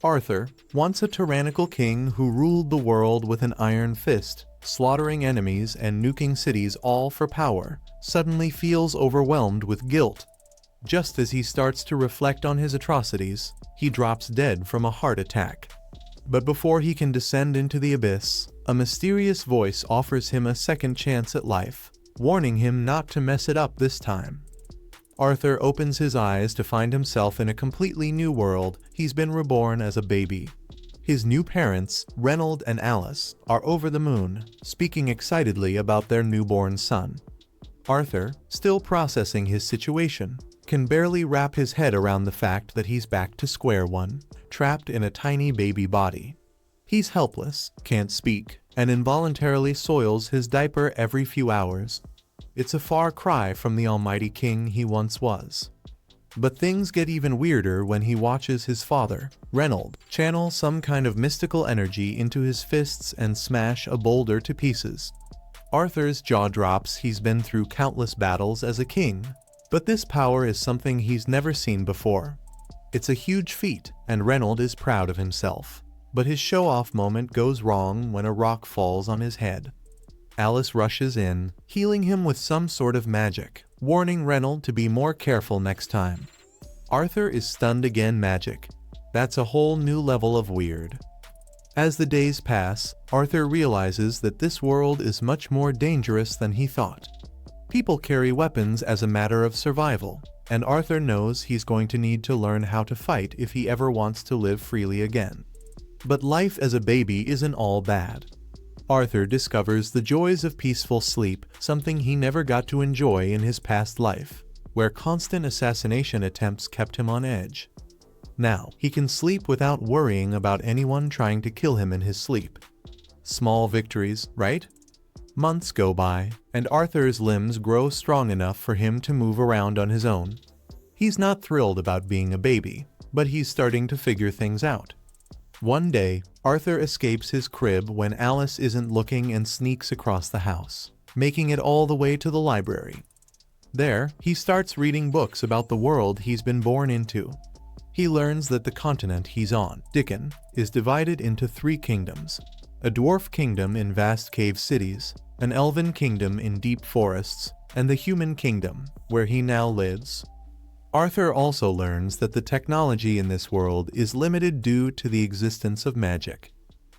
Arthur, once a tyrannical king who ruled the world with an iron fist, slaughtering enemies and nuking cities all for power, suddenly feels overwhelmed with guilt. Just as he starts to reflect on his atrocities, he drops dead from a heart attack. But before he can descend into the abyss, a mysterious voice offers him a second chance at life, warning him not to mess it up this time. Arthur opens his eyes to find himself in a completely new world. He's been reborn as a baby. His new parents, Reynold and Alice, are over the moon, speaking excitedly about their newborn son. Arthur, still processing his situation, can barely wrap his head around the fact that he's back to square one, trapped in a tiny baby body. He's helpless, can't speak, and involuntarily soils his diaper every few hours. It's a far cry from the almighty king he once was. But things get even weirder when he watches his father, Reynold, channel some kind of mystical energy into his fists and smash a boulder to pieces. Arthur's jaw drops. He's been through countless battles as a king, but this power is something he's never seen before. It's a huge feat, and Reynold is proud of himself. But his show-off moment goes wrong when a rock falls on his head. Alice rushes in, healing him with some sort of magic, warning Reynold to be more careful next time. Arthur is stunned again. Magic. That's a whole new level of weird. As the days pass, Arthur realizes that this world is much more dangerous than he thought. People carry weapons as a matter of survival, and Arthur knows he's going to need to learn how to fight if he ever wants to live freely again. But life as a baby isn't all bad. Arthur discovers the joys of peaceful sleep, something he never got to enjoy in his past life, where constant assassination attempts kept him on edge. Now, he can sleep without worrying about anyone trying to kill him in his sleep. Small victories, right? Months go by, and Arthur's limbs grow strong enough for him to move around on his own. He's not thrilled about being a baby, but he's starting to figure things out. One day, Arthur escapes his crib when Alice isn't looking and sneaks across the house, making it all the way to the library. There, he starts reading books about the world he's been born into. He learns that the continent he's on, Dickon, is divided into 3 kingdoms: a dwarf kingdom in vast cave cities, an elven kingdom in deep forests, and the human kingdom, where he now lives. Arthur also learns that the technology in this world is limited due to the existence of magic.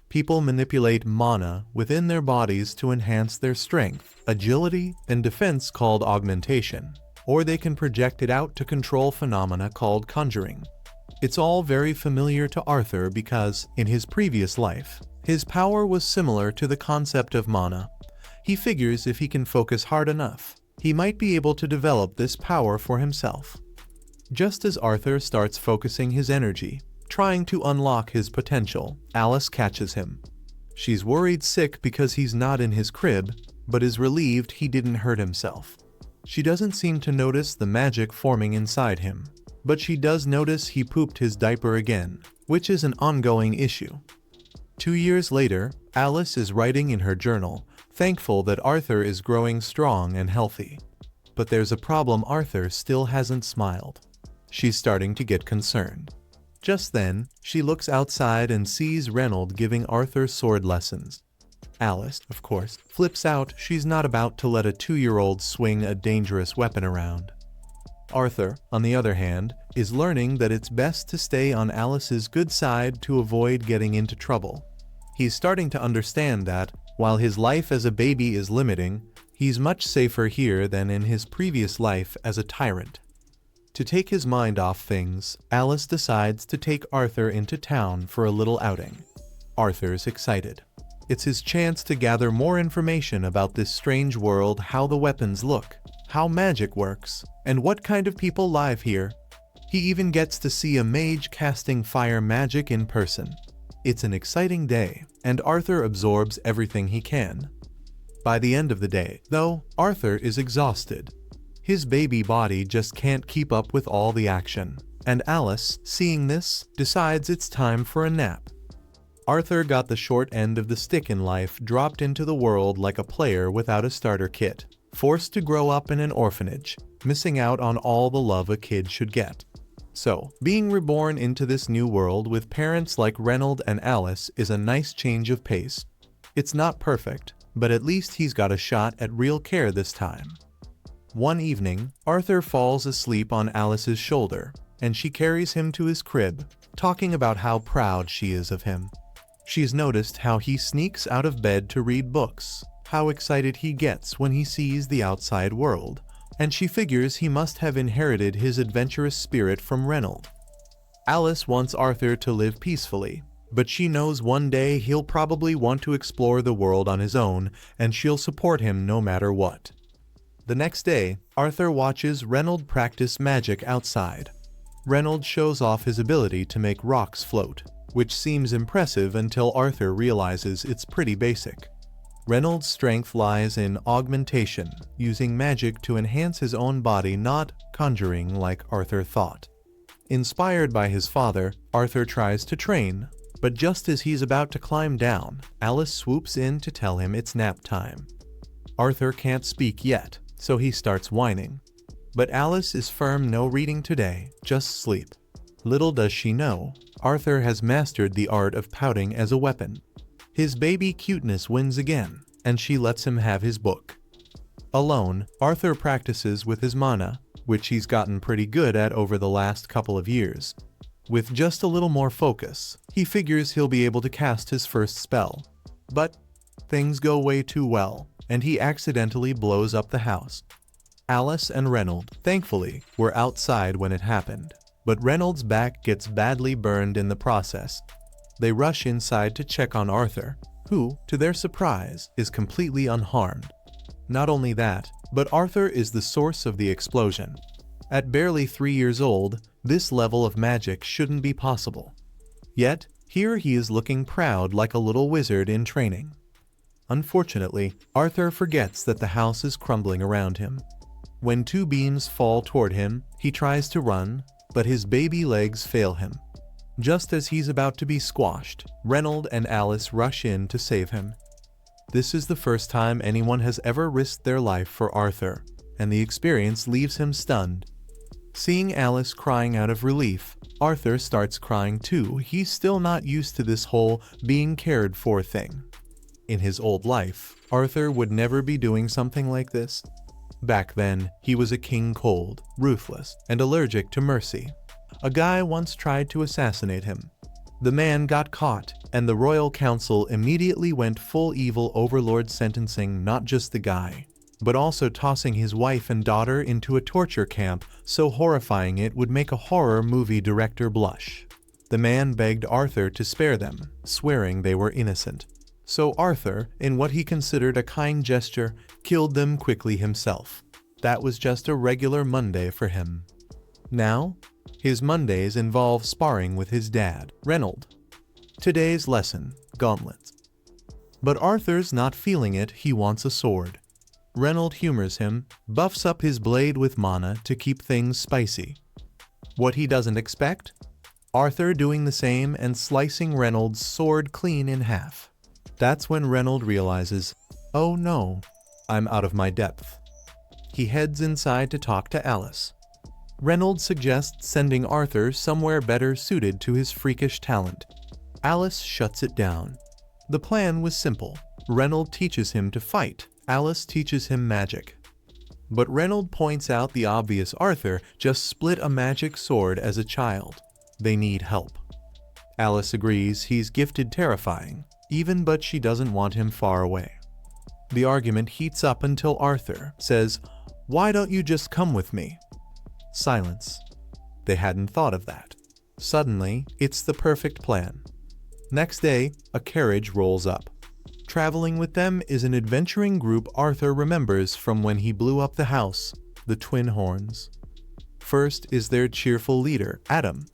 People manipulate mana within their bodies to enhance their strength, agility, and defense, called augmentation, or they can project it out to control phenomena called conjuring. It's all very familiar to Arthur because, in his previous life, his power was similar to the concept of mana. He figures if he can focus hard enough, he might be able to develop this power for himself. Just as Arthur starts focusing his energy, trying to unlock his potential, Alice catches him. She's worried sick because he's not in his crib, but is relieved he didn't hurt himself. She doesn't seem to notice the magic forming inside him, but she does notice he pooped his diaper again, which is an ongoing issue. 2 years later, Alice is writing in her journal, thankful that Arthur is growing strong and healthy. But there's a problem. Arthur still hasn't smiled. She's starting to get concerned. Just then, she looks outside and sees Reynold giving Arthur sword lessons. Alice, of course, flips out. She's not about to let a 2-year-old swing a dangerous weapon around. Arthur, on the other hand, is learning that it's best to stay on Alice's good side to avoid getting into trouble. He's starting to understand that, while his life as a baby is limiting, he's much safer here than in his previous life as a tyrant. To take his mind off things, Alice decides to take Arthur into town for a little outing. Arthur's excited. It's his chance to gather more information about this strange world, how the weapons look, how magic works, and what kind of people live here. He even gets to see a mage casting fire magic in person. It's an exciting day, and Arthur absorbs everything he can. By the end of the day, though, Arthur is exhausted. His baby body just can't keep up with all the action, and Alice, seeing this, decides it's time for a nap. Arthur got the short end of the stick in life, dropped into the world like a player without a starter kit, forced to grow up in an orphanage, missing out on all the love a kid should get. So, being reborn into this new world with parents like Reynold and Alice is a nice change of pace. It's not perfect, but at least he's got a shot at real care this time. One evening, Arthur falls asleep on Alice's shoulder, and she carries him to his crib, talking about how proud she is of him. She's noticed how he sneaks out of bed to read books, how excited he gets when he sees the outside world, and she figures he must have inherited his adventurous spirit from Reynold. Alice wants Arthur to live peacefully, but she knows one day he'll probably want to explore the world on his own, and she'll support him no matter what. The next day, Arthur watches Reynold practice magic outside. Reynold shows off his ability to make rocks float, which seems impressive until Arthur realizes it's pretty basic. Reynold's strength lies in augmentation, using magic to enhance his own body, not conjuring like Arthur thought. Inspired by his father, Arthur tries to train, but just as he's about to climb down, Alice swoops in to tell him it's nap time. Arthur can't speak yet, so he starts whining. But Alice is firm, no reading today, just sleep. Little does she know, Arthur has mastered the art of pouting as a weapon. His baby cuteness wins again, and she lets him have his book. Alone, Arthur practices with his mana, which he's gotten pretty good at over the last couple of years. With just a little more focus, he figures he'll be able to cast his first spell. But things go way too well, and he accidentally blows up the house. Alice and Reynold, thankfully, were outside when it happened, but Reynold's back gets badly burned in the process. They rush inside to check on Arthur, who, to their surprise, is completely unharmed. Not only that, but Arthur is the source of the explosion. At barely 3 years old, this level of magic shouldn't be possible. Yet, here he is looking proud like a little wizard in training. Unfortunately, Arthur forgets that the house is crumbling around him. When 2 beams fall toward him, he tries to run, but his baby legs fail him. Just as he's about to be squashed, Reynold and Alice rush in to save him. This is the first time anyone has ever risked their life for Arthur, and the experience leaves him stunned. Seeing Alice crying out of relief, Arthur starts crying too. He's still not used to this whole being cared for thing. In his old life, Arthur would never be doing something like this. Back then, he was a king, cold, ruthless, and allergic to mercy. A guy once tried to assassinate him. The man got caught, and the royal council immediately went full evil overlord, sentencing not just the guy, but also tossing his wife and daughter into a torture camp so horrifying it would make a horror movie director blush. The man begged Arthur to spare them, swearing they were innocent. So Arthur, in what he considered a kind gesture, killed them quickly himself. That was just a regular Monday for him. Now, his Mondays involve sparring with his dad, Reynold. Today's lesson, gauntlets. But Arthur's not feeling it, he wants a sword. Reynold humors him, buffs up his blade with mana to keep things spicy. What he doesn't expect? Arthur doing the same and slicing Reynolds' sword clean in half. That's when Reynold realizes, oh no, I'm out of my depth. He heads inside to talk to Alice. Reynold suggests sending Arthur somewhere better suited to his freakish talent. Alice shuts it down. The plan was simple. Reynold teaches him to fight. Alice teaches him magic. But Reynold points out the obvious: Arthur just split a magic sword as a child. They need help. Alice agrees he's gifted terrifying, but she doesn't want him far away. The argument heats up until Arthur says, "Why don't you just come with me?" Silence. They hadn't thought of that. Suddenly, it's the perfect plan. Next day, a carriage rolls up. Traveling with them is an adventuring group Arthur remembers from when he blew up the house, the Twin Horns. First is their cheerful leader, Adam.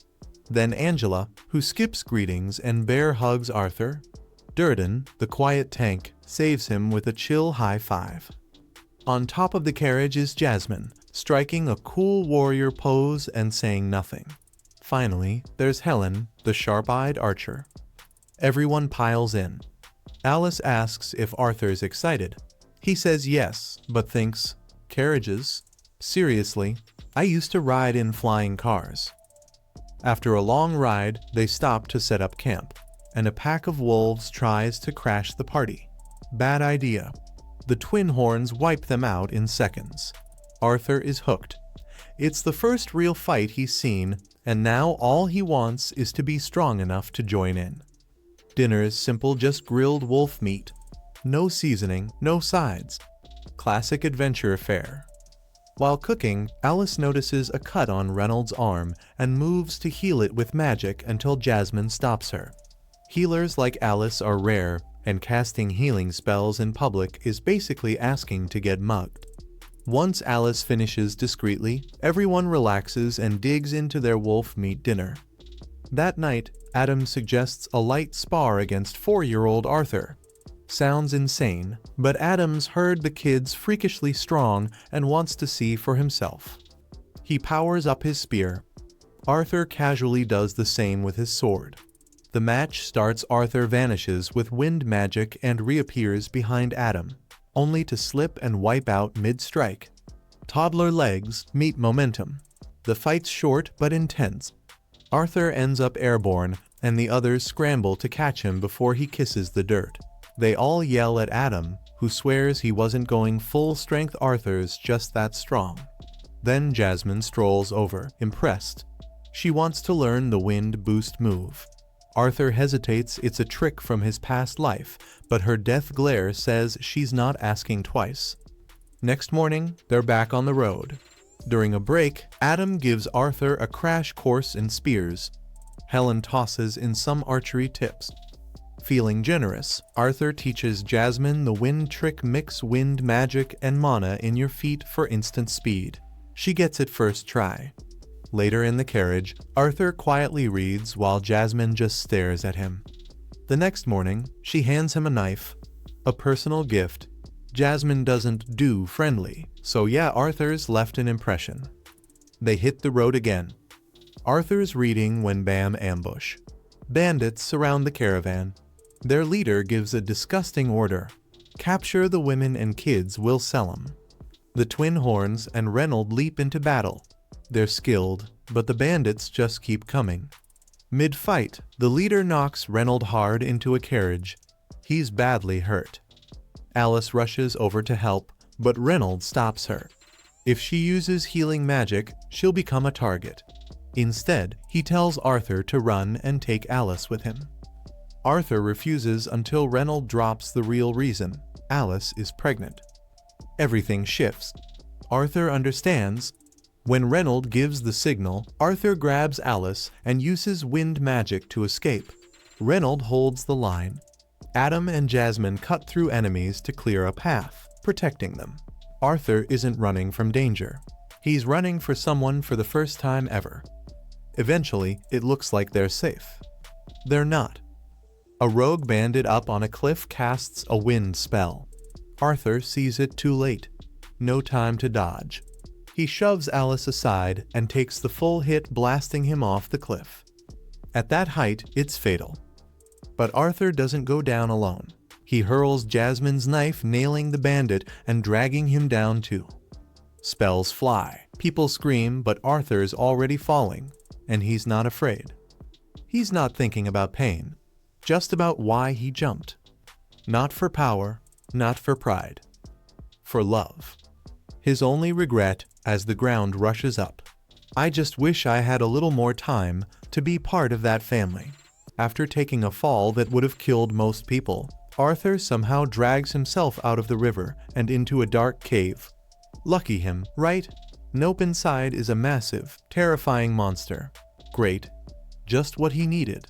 Then Angela, who skips greetings and bear hugs Arthur. Durden, the quiet tank, saves him with a chill high five. On top of the carriage is Jasmine, striking a cool warrior pose and saying nothing. Finally, there's Helen, the sharp-eyed archer. Everyone piles in. Alice asks if Arthur's excited. He says yes, but thinks, carriages? Seriously? I used to ride in flying cars. After a long ride, they stop to set up camp, and a pack of wolves tries to crash the party. Bad idea. The twin horns wipe them out in seconds. Arthur is hooked. It's the first real fight he's seen, and now all he wants is to be strong enough to join in. Dinner is simple, just grilled wolf meat. No seasoning, no sides. Classic adventure fare. While cooking, Alice notices a cut on Reynolds' arm and moves to heal it with magic until Jasmine stops her. Healers like Alice are rare, and casting healing spells in public is basically asking to get mugged. Once Alice finishes discreetly, everyone relaxes and digs into their wolf meat dinner. That night, Adam suggests a light spar against 4-year-old Arthur. Sounds insane, but Adam's heard the kid's freakishly strong and wants to see for himself. He powers up his spear. Arthur casually does the same with his sword. The match starts. Arthur vanishes with wind magic and reappears behind Adam, only to slip and wipe out mid-strike. Toddler legs meet momentum. The fight's short but intense. Arthur ends up airborne, and the others scramble to catch him before he kisses the dirt. They all yell at Adam, who swears he wasn't going full strength. Arthur's just that strong. Then Jasmine strolls over, impressed. She wants to learn the wind boost move. Arthur hesitates. It's a trick from his past life, but her death glare says she's not asking twice. Next morning, they're back on the road. During a break, Adam gives Arthur a crash course in spears. Helen tosses in some archery tips. Feeling generous, Arthur teaches Jasmine the wind trick. Mix wind magic and mana in your feet for instant speed. She gets it first try. Later in the carriage, Arthur quietly reads while Jasmine just stares at him. The next morning, she hands him a knife. A personal gift. Jasmine doesn't do friendly, so yeah, Arthur's left an impression. They hit the road again. Arthur's reading when Bam ambush. Bandits surround the caravan. Their leader gives a disgusting order. Capture the women and kids, we'll sell them. The twin horns and Reynolds leap into battle. They're skilled, but the bandits just keep coming. Mid-fight, the leader knocks Reynolds hard into a carriage. He's badly hurt. Alice rushes over to help, but Reynolds stops her. If she uses healing magic, she'll become a target. Instead, he tells Arthur to run and take Alice with him. Arthur refuses until Reynolds drops the real reason. Alice is pregnant. Everything shifts. Arthur understands. When Reynolds gives the signal, Arthur grabs Alice and uses wind magic to escape. Reynolds holds the line. Adam and Jasmine cut through enemies to clear a path, protecting them. Arthur isn't running from danger. He's running for someone for the first time ever. Eventually, it looks like they're safe. They're not. A rogue bandit up on a cliff casts a wind spell. Arthur sees it too late. No time to dodge. He shoves Alice aside and takes the full hit, blasting him off the cliff. At that height, it's fatal. But Arthur doesn't go down alone. He hurls Jasmine's knife, nailing the bandit and dragging him down too. Spells fly. People scream, but Arthur's already falling, and he's not afraid. He's not thinking about pain, just about why he jumped. Not for power, not for pride. For love. His only regret as the ground rushes up. I just wish I had a little more time to be part of that family. After taking a fall that would have killed most people, Arthur somehow drags himself out of the river and into a dark cave. Lucky him, right? Nope, inside is a massive, terrifying monster. Great. Just what he needed.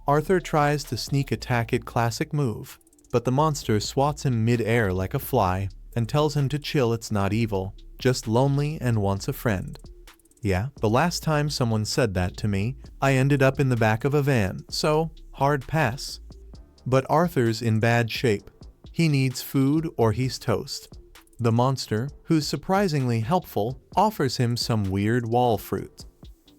Arthur tries to sneak attack it, classic move, but the monster swats him mid-air like a fly and tells him to chill. It's not evil, just lonely and wants a friend. Yeah, the last time someone said that to me, I ended up in the back of a van, so hard pass. But Arthur's in bad shape. He needs food or he's toast. The monster, who's surprisingly helpful, offers him some weird wall fruit.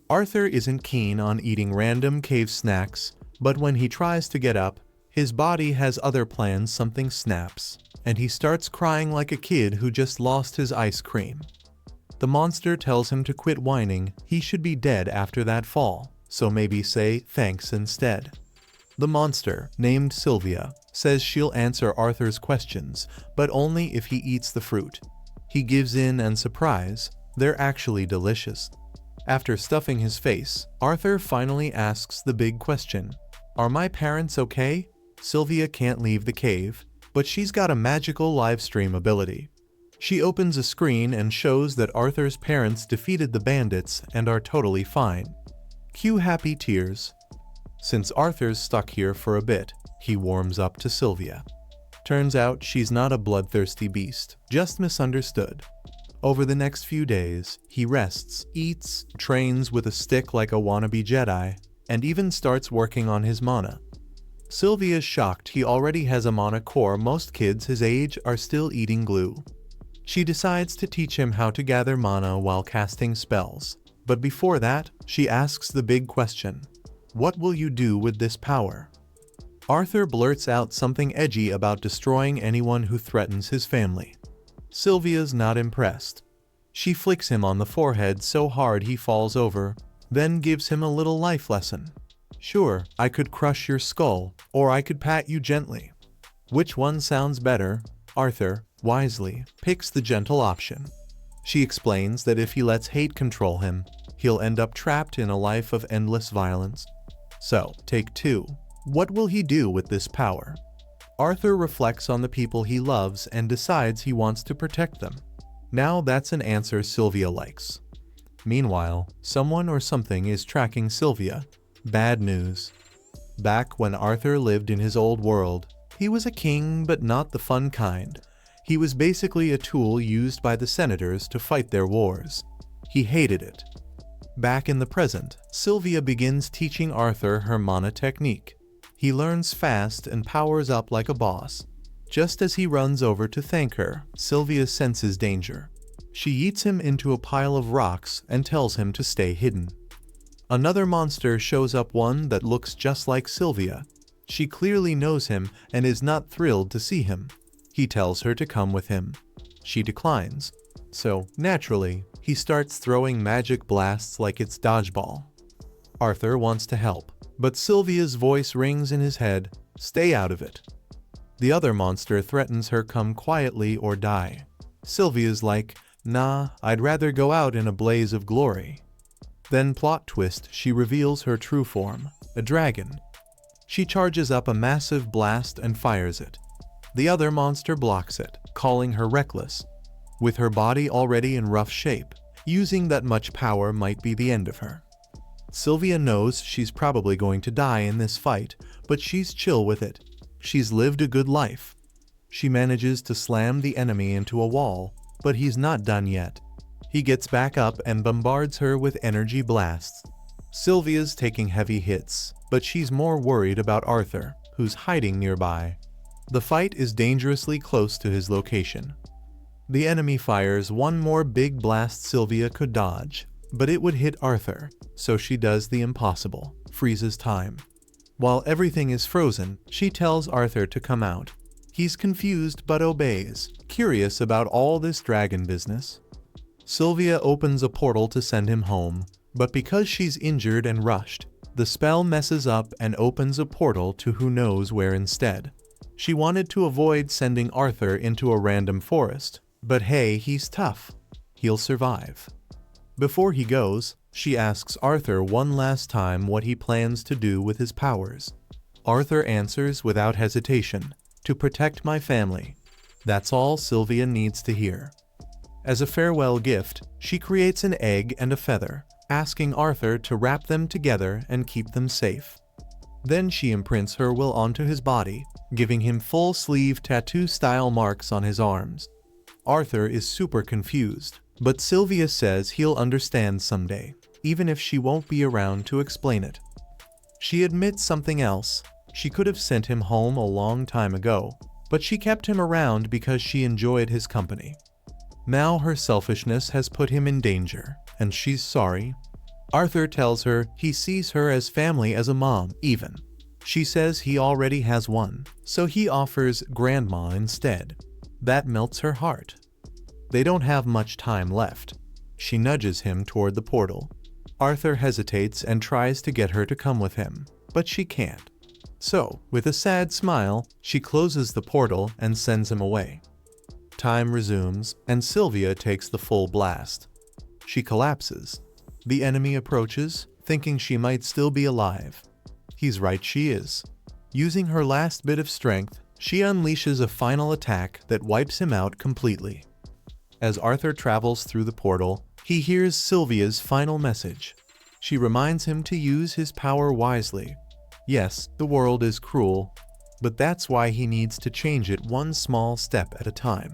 Arthur isn't keen on eating random cave snacks, but when he tries to get up, his body has other plans. Something snaps, and he starts crying like a kid who just lost his ice cream. The monster tells him to quit whining. He should be dead after that fall. so maybe say thanks instead. The monster, named Sylvia, says she'll answer Arthur's questions, but only if he eats the fruit. He gives in and surprise, they're actually delicious. After stuffing his face, Arthur finally asks the big question. Are my parents okay? Sylvia can't leave the cave, but she's got a magical live stream ability. She opens a screen and shows that Arthur's parents defeated the bandits and are totally fine. Cue happy tears. Since Arthur's stuck here for a bit, he warms up to Sylvia. Turns out she's not a bloodthirsty beast, just misunderstood. Over the next few days, he rests, eats, trains with a stick like a wannabe Jedi, and even starts working on his mana. Sylvia's shocked he already has a mana core. Most kids his age are still eating glue. She decides to teach him how to gather mana while casting spells. But before that, she asks the big question. What will you do with this power? Arthur blurts out something edgy about destroying anyone who threatens his family. Sylvia's not impressed. She flicks him on the forehead so hard he falls over, then gives him a little life lesson. Sure, I could crush your skull, or I could pat you gently. Which one sounds better? Arthur, wisely, picks the gentle option. She explains that if he lets hate control him, he'll end up trapped in a life of endless violence. So, take 2. What will he do with this power? Arthur reflects on the people he loves and decides he wants to protect them. Now that's an answer Sylvia likes. Meanwhile, someone or something is tracking Sylvia. Bad news. Back when Arthur lived in his old world, he was a king, but not the fun kind. He was basically a tool used by the senators to fight their wars. He hated it. Back in the present, Sylvia begins teaching Arthur her mana technique. He learns fast and powers up like a boss. Just as he runs over to thank her, Sylvia senses danger. She yeets him into a pile of rocks and tells him to stay hidden. Another monster shows up, one that looks just like Sylvia. She clearly knows him and is not thrilled to see him. He tells her to come with him. She declines. So, naturally, he starts throwing magic blasts like it's dodgeball. Arthur wants to help, but Sylvia's voice rings in his head, stay out of it. The other monster threatens her, come quietly or die. Sylvia's like, nah, I'd rather go out in a blaze of glory. Then plot twist, she reveals her true form, a dragon. She charges up a massive blast and fires it. The other monster blocks it, calling her reckless. With her body already in rough shape, using that much power might be the end of her. Sylvia knows she's probably going to die in this fight, but she's chill with it. She's lived a good life. She manages to slam the enemy into a wall, but he's not done yet. He gets back up and bombards her with energy blasts. Sylvia's taking heavy hits, but she's more worried about Arthur, who's hiding nearby. The fight is dangerously close to his location. The enemy fires one more big blast Sylvia could dodge, but it would hit Arthur, so she does the impossible, freezes time. While everything is frozen, she tells Arthur to come out. He's confused but obeys, curious about all this dragon business. Sylvia opens a portal to send him home, but because she's injured and rushed, the spell messes up and opens a portal to who knows where instead. She wanted to avoid sending Arthur into a random forest, but hey, he's tough. He'll survive. Before he goes, she asks Arthur one last time what he plans to do with his powers. Arthur answers without hesitation, to protect my family. That's all Sylvia needs to hear. As a farewell gift, she creates an egg and a feather, asking Arthur to wrap them together and keep them safe. Then she imprints her will onto his body, giving him full sleeve tattoo-style marks on his arms. Arthur is super confused, but Sylvia says he'll understand someday, even if she won't be around to explain it. She admits something else. She could have sent him home a long time ago, but she kept him around because she enjoyed his company. Now her selfishness has put him in danger, and she's sorry. Arthur tells her he sees her as family, as a mom, even. She says he already has one, so he offers grandma instead. That melts her heart. They don't have much time left. She nudges him toward the portal. Arthur hesitates and tries to get her to come with him, but she can't. So, with a sad smile, she closes the portal and sends him away. Time resumes, and Sylvia takes the full blast. She collapses. The enemy approaches, thinking she might still be alive. He's right, she is. Using her last bit of strength, she unleashes a final attack that wipes him out completely. As Arthur travels through the portal, he hears Sylvia's final message. She reminds him to use his power wisely. Yes, the world is cruel, but that's why he needs to change it one small step at a time.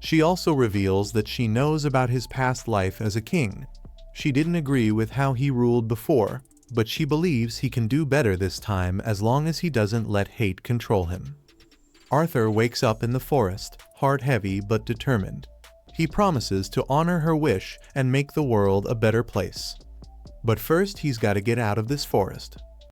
She also reveals that she knows about his past life as a king. She didn't agree with how he ruled before, but she believes he can do better this time as long as he doesn't let hate control him. Arthur wakes up in the forest, heart heavy but determined. He promises to honor her wish and make the world a better place. But first he's got to get out of this forest.